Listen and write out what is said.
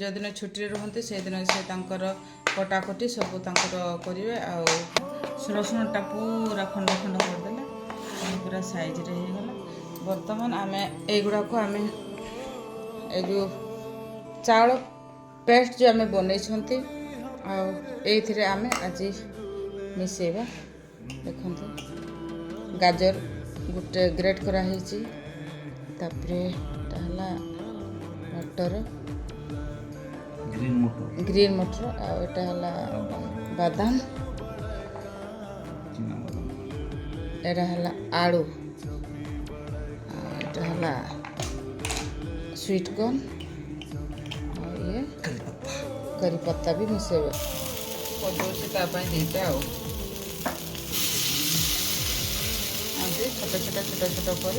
जदिन छुट्टी रुहते से दिन से कटाकटी सब करेंगे रसुणटा पूरा खंड खंड करदे पूरा साइज रे गला। बर्तमान आम युवा को आम जो चाउल पेस्ट जो आम बनई आम आज मिसेबा। देखो गाजर गोटे ग्रेट कराही मटर ग्रीन मटर आटा बादाम एटा आलू एटा स्वीट कॉर्न ये करी पत्ता भी मिसेबे दीटा छोट छोट छोट छोट कर